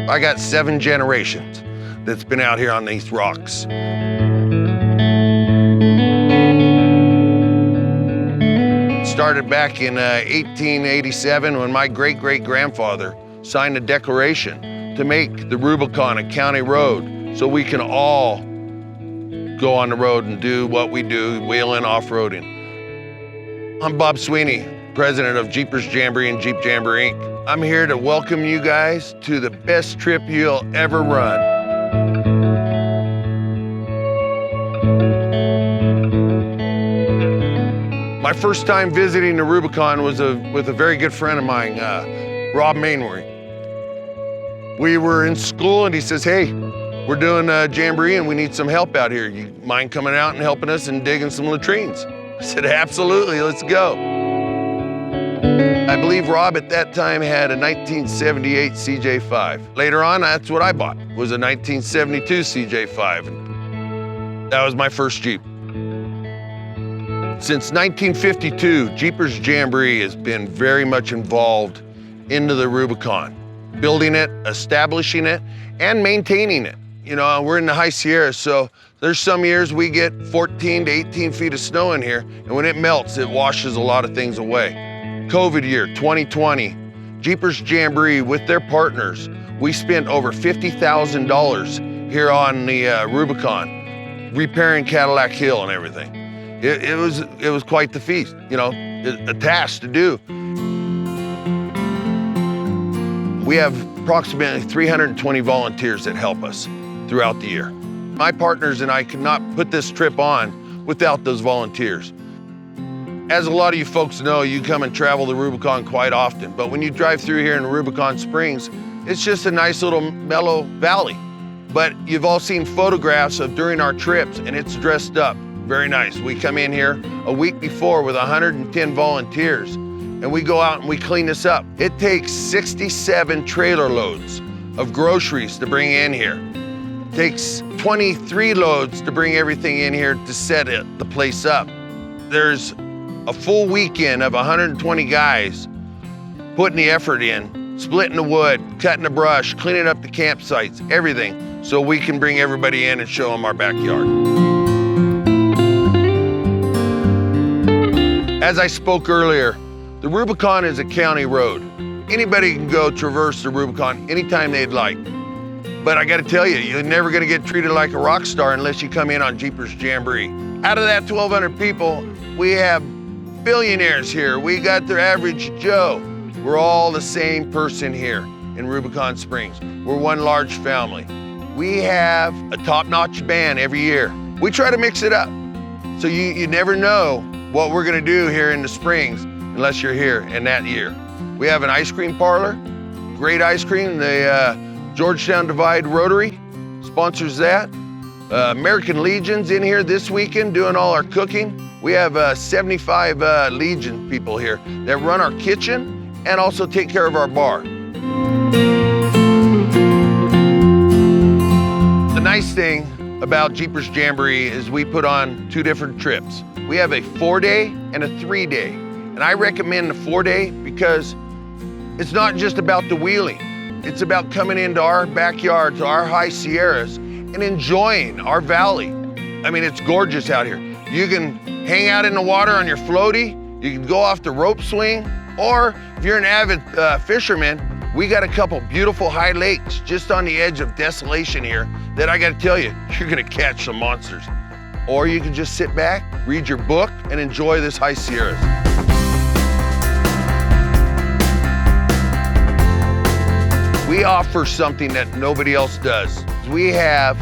I got 7 generations that's been out here on these rocks. Started back in 1887 when my great-great-grandfather signed a declaration to make the Rubicon a county road so we can all go on the road and do what we do, wheeling, off-roading. I'm Bob Sweeney, president of Jeepers Jamboree and Jeep Jamboree Inc. I'm here to welcome you guys to the best trip you'll ever run. My first time visiting the Rubicon was with a very good friend of mine, Rob Mainwaring. We were in school and he says, hey, we're doing Jamboree and we need some help out here. You mind coming out and helping us and digging some latrines? I said, absolutely, let's go. I believe Rob at that time had a 1978 CJ5. Later on, that's what I bought, was a 1972 CJ5. That was my first Jeep. Since 1952, Jeepers Jamboree has been very much involved into the Rubicon, building it, establishing it, and maintaining it. You know, we're in the high Sierras, so there's some years we get 14 to 18 feet of snow in here, and when it melts, it washes a lot of things away. COVID year, 2020, Jeepers Jamboree with their partners, we spent over $50,000 here on the Rubicon, repairing Cadillac Hill and everything. It was quite the feast, you know, a task to do. We have approximately 320 volunteers that help us throughout the year. My partners and I could not put this trip on without those volunteers. As a lot of you folks know, you come and travel the Rubicon quite often, but when you drive through here in Rubicon Springs, it's just a nice little mellow valley. But you've all seen photographs of during our trips, and it's dressed up. Very nice. We come in here a week before with 110 volunteers, and we go out and we clean this up. It takes 67 trailer loads of groceries to bring in here. It takes 23 loads to bring everything in here to set the place up. There's a full weekend of 120 guys putting the effort in, splitting the wood, cutting the brush, cleaning up the campsites, everything, so we can bring everybody in and show them our backyard. As I spoke earlier, the Rubicon is a county road. Anybody can go traverse the Rubicon anytime they'd like. But I gotta tell you, you're never gonna get treated like a rock star unless you come in on Jeepers Jamboree. Out of that 1,200 people, we have billionaires here. We got their average Joe. We're all the same person here in Rubicon Springs. We're one large family. We have a top-notch band every year. We try to mix it up. So you never know what we're gonna do here in the Springs unless you're here in that year. We have an ice cream parlor, great ice cream. The Georgetown Divide Rotary sponsors that. American Legion's in here this weekend doing all our cooking. We have 75 Legion people here that run our kitchen and also take care of our bar. The nice thing about Jeepers Jamboree is we put on 2 different trips. We have a 4-day and a 3-day. And I recommend the 4-day because it's not just about the wheeling. It's about coming into our backyard, to our high Sierras, and enjoying our valley. I mean, it's gorgeous out here. You can hang out in the water on your floaty, you can go off the rope swing, or if you're an avid fisherman, we got a couple beautiful high lakes just on the edge of desolation here that I gotta tell you, you're gonna catch some monsters. Or you can just sit back, read your book, and enjoy this high Sierras. We offer something that nobody else does. We have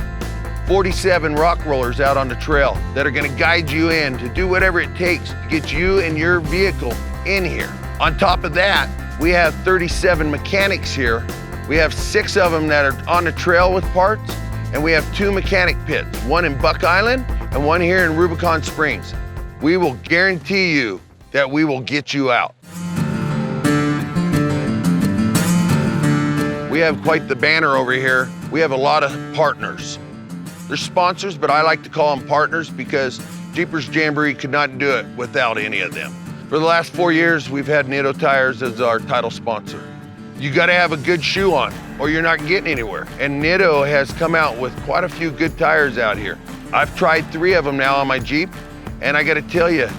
47 rock rollers out on the trail that are gonna guide you in to do whatever it takes to get you and your vehicle in here. On top of that, we have 37 mechanics here. We have 6 of them that are on the trail with parts, and we have 2 mechanic pits, one in Buck Island and one here in Rubicon Springs. We will guarantee you that we will get you out. We have quite the banner over here. We have a lot of partners. They're sponsors, but I like to call them partners because Jeepers Jamboree could not do it without any of them. For the last 4 years, we've had Nitto Tires as our title sponsor. You gotta have a good shoe on or you're not getting anywhere. And Nitto has come out with quite a few good tires out here. I've tried 3 of them now on my Jeep, and I gotta tell you,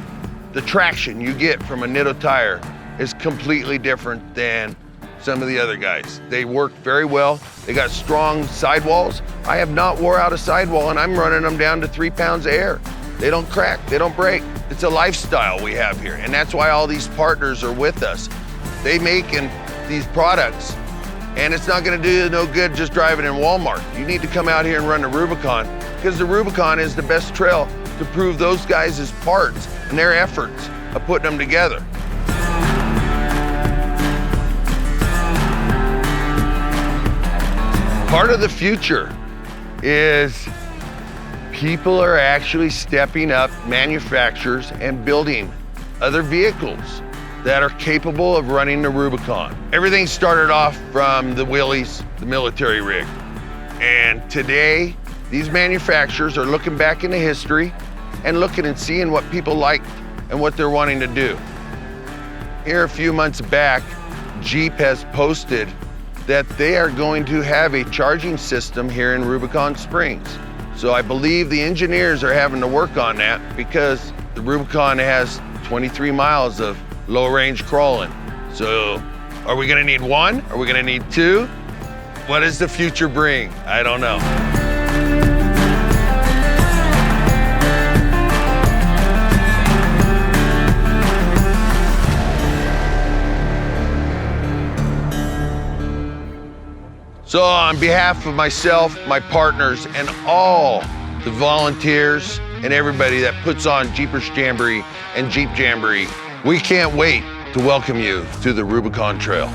the traction you get from a Nitto tire is completely different than some of the other guys. They work very well. They got strong sidewalls. I have not wore out a sidewall and I'm running them down to 3 pounds of air. They don't crack, they don't break. It's a lifestyle we have here, and that's why all these partners are with us. They making these products, and it's not gonna do you no good just driving in Walmart. You need to come out here and run the Rubicon, because the Rubicon is the best trail to prove those guys' parts and their efforts of putting them together. Part of the future is people are actually stepping up, manufacturers, and building other vehicles that are capable of running the Rubicon. Everything started off from the Willys, the military rig. And today, these manufacturers are looking back into history and looking and seeing what people like and what they're wanting to do. Here a few months back, Jeep has posted that they are going to have a charging system here in Rubicon Springs. So I believe the engineers are having to work on that because the Rubicon has 23 miles of low-range crawling. So are we gonna need 1? Are we gonna need 2? What does the future bring? I don't know. So on behalf of myself, my partners, and all the volunteers and everybody that puts on Jeepers Jamboree and Jeep Jamboree, we can't wait to welcome you to the Rubicon Trail.